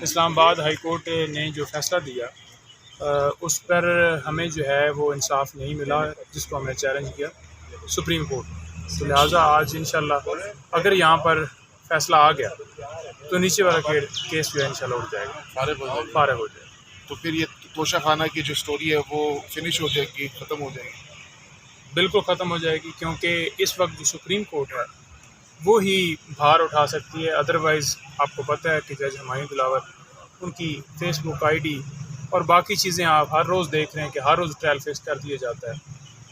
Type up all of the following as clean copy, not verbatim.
Islamabad high court ने जो फ़ैसला दिया उस पर हमें जो है वो इंसाफ नहीं मिला, जिसको हमने चैलेंज किया सुप्रीम कोर्ट। तो लिहाजा आज इंशाल्लाह अगर यहाँ पर फ़ैसला आ गया तो नीचे वाला केस जो है इंशाल्लाह उठ जाएगा, फारग हो जाएगा। तो फिर ये तोशाखाना की जो स्टोरी है वो फिनिश हो जाएगी, ख़त्म हो जाएगी? बिल्कुल ख़त्म हो जाएगी, क्योंकि इस वक्त जो सुप्रीम कोर्ट है वो ही भार उठा सकती है। अदरवाइज़ आपको पता है कि जज हुमायूं दिलावर, उनकी फेसबुक आईडी और बाकी चीज़ें आप हर रोज़ देख रहे हैं कि हर रोज़ ट्रायल फेस कर दिया जाता है,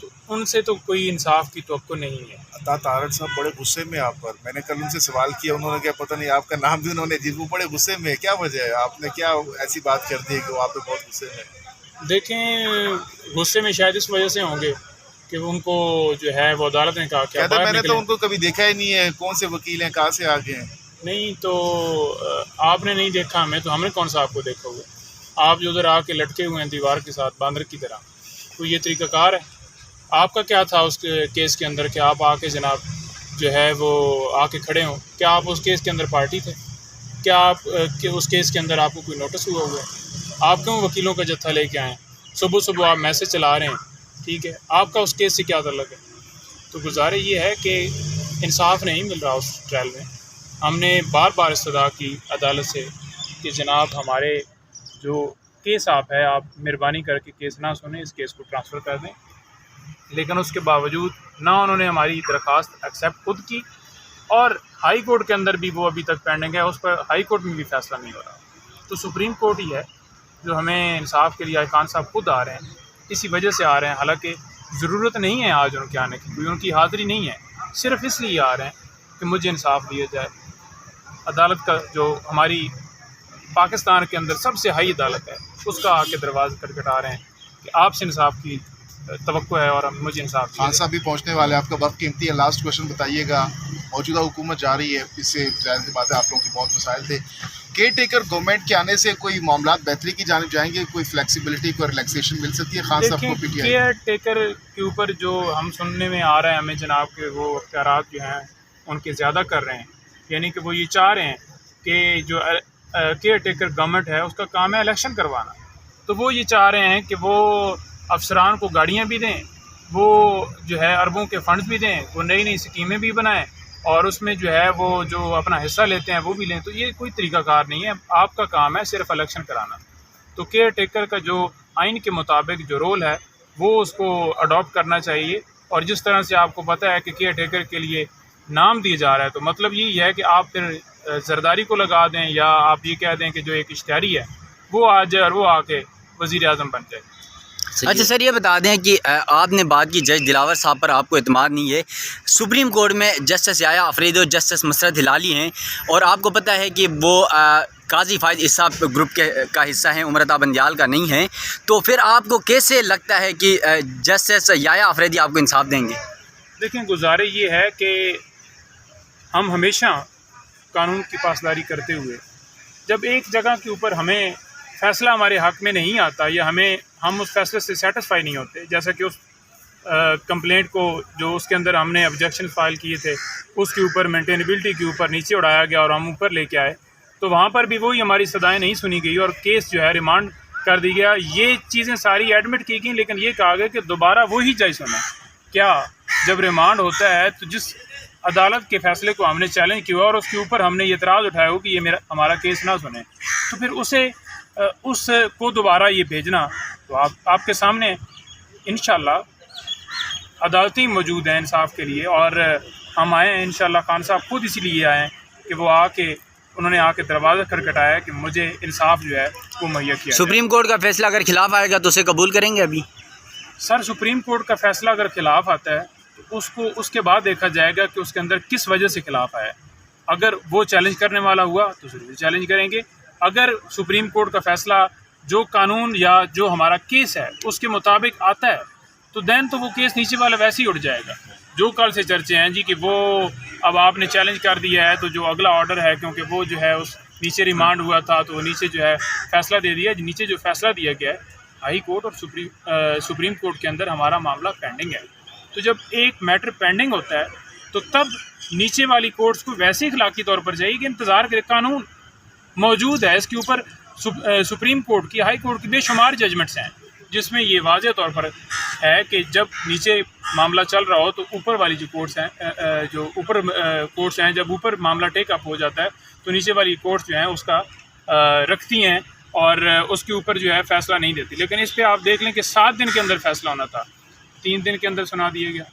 तो उनसे तो कोई इंसाफ की तवक्को नहीं है। अता तारड़ साहब बड़े गुस्से में आप पर, मैंने कल उनसे सवाल किया, उन्होंने क्या पता नहीं आपका नाम भी उन्होंने जी, वो बड़े गुस्से में, क्या वजह है? आपने क्या ऐसी बात कर दी है कि वो आप पे बहुत गुस्से में? देखें, गुस्से में शायद इस वजह से होंगे कि उनको जो है वो अदालत ने कहा कि मैंने तो उनको कभी देखा ही नहीं है, कौन से वकील हैं, कहाँ से आ गए हैं? नहीं तो आपने नहीं देखा हमें, तो हमने कौन सा आपको देखा हुआ? आप जो उधर आके लटके हुए हैं दीवार के साथ बांदर की तरह, तो ये तरीक़ाकार है? आपका क्या था उस केस के अंदर कि आप आके जनाब जो है वो आके खड़े हों? क्या आप उस केस के अंदर पार्टी थे? क्या आप उस केस के अंदर आपको कोई नोटिस हुआ है? आप क्यों वकीलों का जत्था लेके आएँ? सुबह सुबह आप मैसेज चला रहे हैं, ठीक है, आपका उस केस से क्या ताल्लुक है? तो गुजारे ये है कि इंसाफ नहीं मिल रहा उस ट्रायल में। हमने बार बार इस्तदा की अदालत से कि जनाब हमारे जो केस आप है, आप मेहरबानी करके केस ना सुने, इस केस को ट्रांसफ़र कर दें, लेकिन उसके बावजूद ना उन्होंने हमारी दरख्वास्त एक्सेप्ट खुद की, और हाई कोर्ट के अंदर भी वो अभी तक पेंडिंग है, उस पर हाई कोर्ट में भी फ़ैसला नहीं हो रहा। तो सुप्रीम कोर्ट ही है जो हमें इंसाफ के लिए, खान साहब खुद आ रहे हैं, इसी वजह से आ रहे हैं। हालांकि ज़रूरत नहीं है आज उनके आने की, कोई उनकी हाज़िरी नहीं है, सिर्फ़ इसलिए आ रहे हैं कि मुझे इंसाफ दिया जाए। अदालत का जो हमारी पाकिस्तान के अंदर सबसे हाई अदालत है, उसका आके दरवाज़ा खटखटा रहे हैं कि आपसे इंसाफ की तवक्को है और मुझे इंसाफ चाहिए। खान साहब भी पहुँचने वाले, आपका वक्त कीमती है, लास्ट क्वेश्चन बताइएगा। मौजूदा हुकूमत जा रही है, इससे जाहिर सी बात है आप लोगों के बहुत मसाइल थे, केयर टेकर गवर्नमेंट के आने से कोई मामला बेहतरी की जानिब जाएंगे, कोई फ्लेक्सिबिलिटी, कोई रिलैक्सेशन मिल सकती है खान साहब को? पीटीआई केयर टेकर के ऊपर जो हम सुनने में आ रहा है हमें जनाब के वो अख्तियारात जो हैं उनके ज़्यादा कर रहे हैं, यानी कि वो ये चाह रहे हैं कि जो केयर टेकर गवर्नमेंट है उसका काम है इलेक्शन करवाना। तो वो ये चाह रहे हैं कि वो अफसरान को गाड़ियाँ भी दें, वो जो है अरबों के फ़ंड्स भी दें, वो नई नई स्कीमें भी बनाएं और उसमें जो है वो जो अपना हिस्सा लेते हैं वो भी लें। तो ये कोई तरीक़ाकार नहीं है, आपका काम है सिर्फ इलेक्शन कराना। तो केयर टेकर का जो आइन के मुताबिक जो रोल है वो उसको अडॉप्ट करना चाहिए। और जिस तरह से आपको पता है कि केयर टेकर के लिए नाम दिया जा रहा है, तो मतलब यही है कि आप फिर जरदारी को लगा दें या आप ये कह दें कि जो एक इश्तिहारी है वो आ जाए और वो आके वज़ीर आज़म बन जाए। अच्छा सर, ये बता दें कि आपने बात की जज दिलावर साहब पर आपको एतमाद नहीं है। सुप्रीम कोर्ट में जस्टिस याया अफरीदी और जस्टिस मसरत हिलाली हैं, और आपको पता है कि वो काजी फायद इसाब ग्रुप का हिस्सा हैं, उमरता बंदियाल का नहीं है। तो फिर आपको कैसे लगता है कि जस्टिस याया अफरीदी आपको इंसाफ देंगे? देखें, गुजारे ये है कि हम हमेशा कानून की पासदारी करते हुए जब एक जगह के ऊपर हमें फ़ैसला हमारे हक़ में नहीं आता या हम उस फैसले से सेटिस्फाई नहीं होते, जैसा कि उस कंप्लेंट को जो उसके अंदर हमने ऑब्जेक्शन फ़ाइल किए थे उसके ऊपर मेंटेनेबिलिटी के ऊपर नीचे उड़ाया गया और हम ऊपर लेके आए, तो वहाँ पर भी वही हमारी सदाएं नहीं सुनी गई और केस जो है रिमांड कर दी गया। ये चीज़ें सारी एडमिट की गई, लेकिन ये कहा गया कि दोबारा वही जज सुना। क्या जब रिमांड होता है तो जिस अदालत के फ़ैसले को हमने चैलेंज किया और उसके ऊपर हमने ये एतराज़ उठाया हो कि ये हमारा केस ना सुने, तो फिर उसको दोबारा ये भेजना, तो आपके सामने इंशाल्लाह अदालतें मौजूद हैं इंसाफ के लिए, और हम आए हैं इंशाल्लाह। खान साहब खुद इसीलिए आए हैं कि वो उन्होंने आके दरवाज़ा खटखटाया कि मुझे इंसाफ जो है वो मुहैया किया। सुप्रीम कोर्ट का फैसला अगर खिलाफ आएगा तो उसे कबूल करेंगे? अभी सर, सुप्रीम कोर्ट का फैसला अगर खिलाफ आता है तो उसके बाद देखा जाएगा कि उसके अंदर किस वजह से खिलाफ आया। अगर वो चैलेंज करने वाला हुआ तो ज़रूर चैलेंज करेंगे। अगर सुप्रीम कोर्ट का फ़ैसला जो कानून या जो हमारा केस है उसके मुताबिक आता है तो दैन तो वो केस नीचे वाला वैसे ही उठ जाएगा। जो कल से चर्चे हैं जी कि वो अब आपने चैलेंज कर दिया है तो जो अगला ऑर्डर है, क्योंकि वो जो है उस नीचे रिमांड हुआ था तो नीचे जो है फ़ैसला दे दिया, नीचे जो फ़ैसला दिया गया है हाई कोर्ट और सुप्रीम कोर्ट के अंदर हमारा मामला पेंडिंग है। तो जब एक मैटर पेंडिंग होता है तो तब नीचे वाली कोर्ट्स को वैसे इखलाकी तौर पर चाहिए कि इंतज़ार करे। मौजूद है। इसके ऊपर सुप्रीम कोर्ट की, हाई कोर्ट की बेशुमार जजमेंट्स हैं जिसमें ये वाज़ेह तौर पर है कि जब नीचे मामला चल रहा हो तो ऊपर वाली जो कोर्ट्स हैं, जो ऊपर कोर्ट्स हैं, जब ऊपर मामला टेक अप हो जाता है तो नीचे वाली कोर्ट्स जो हैं उसका रखती हैं और उसके ऊपर जो है फ़ैसला नहीं देती। लेकिन इस पर आप देख लें कि 7 दिन के अंदर फ़ैसला होना था, 3 दिन के अंदर सुना दिया गया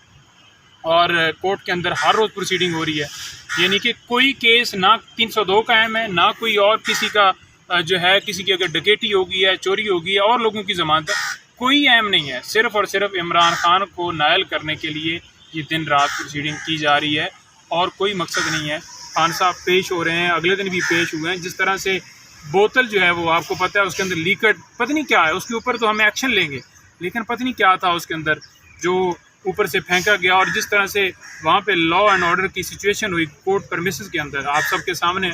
और कोर्ट के अंदर हर रोज़ प्रोसीडिंग हो रही है। यानी कि कोई केस ना 302 कायम है, ना कोई और किसी का जो है, किसी की अगर डकैती होगी है, चोरी होगी है और लोगों की ज़मानत है, कोई अहम नहीं है। सिर्फ़ और सिर्फ इमरान खान को नायल करने के लिए ये दिन रात प्रोसीडिंग की जा रही है और कोई मकसद नहीं है। खान साहब पेश हो रहे हैं, अगले दिन भी पेश हुए हैं। जिस तरह से बोतल जो है वो आपको पता है उसके अंदर लीकेड पता नहीं क्या है, उसके ऊपर तो हमें एक्शन लेंगे, लेकिन पता नहीं क्या था उसके अंदर जो ऊपर से फेंका गया। और जिस तरह से वहाँ पे लॉ एंड ऑर्डर की सिचुएशन हुई कोर्ट परमिसेस के अंदर आप सबके सामने,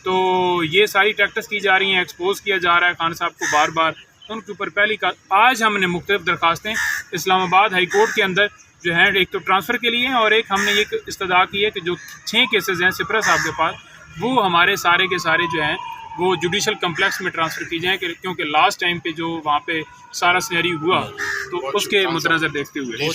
तो ये सारी टैक्टिक्स की जा रही हैं, एक्सपोज किया जा रहा है खान साहब को बार बार। उनके ऊपर पहली का आज हमने मुख्तलिफ दरखास्तें इस्लामाबाद हाई कोर्ट के अंदर जो है, एक तो ट्रांसफ़र के लिए और एक हमने ये इस्तदा की है कि जो 6 केसेस हैं सिपरा साहब के पास, वो हमारे सारे के सारे जो हैं वो जुडिशल कम्प्लेक्स में ट्रांसफ़र की जाएँ, क्योंकि लास्ट टाइम पे जो वहाँ पे सारा सिनेरियो हुआ तो उसके मद्देनज़र देखते हुए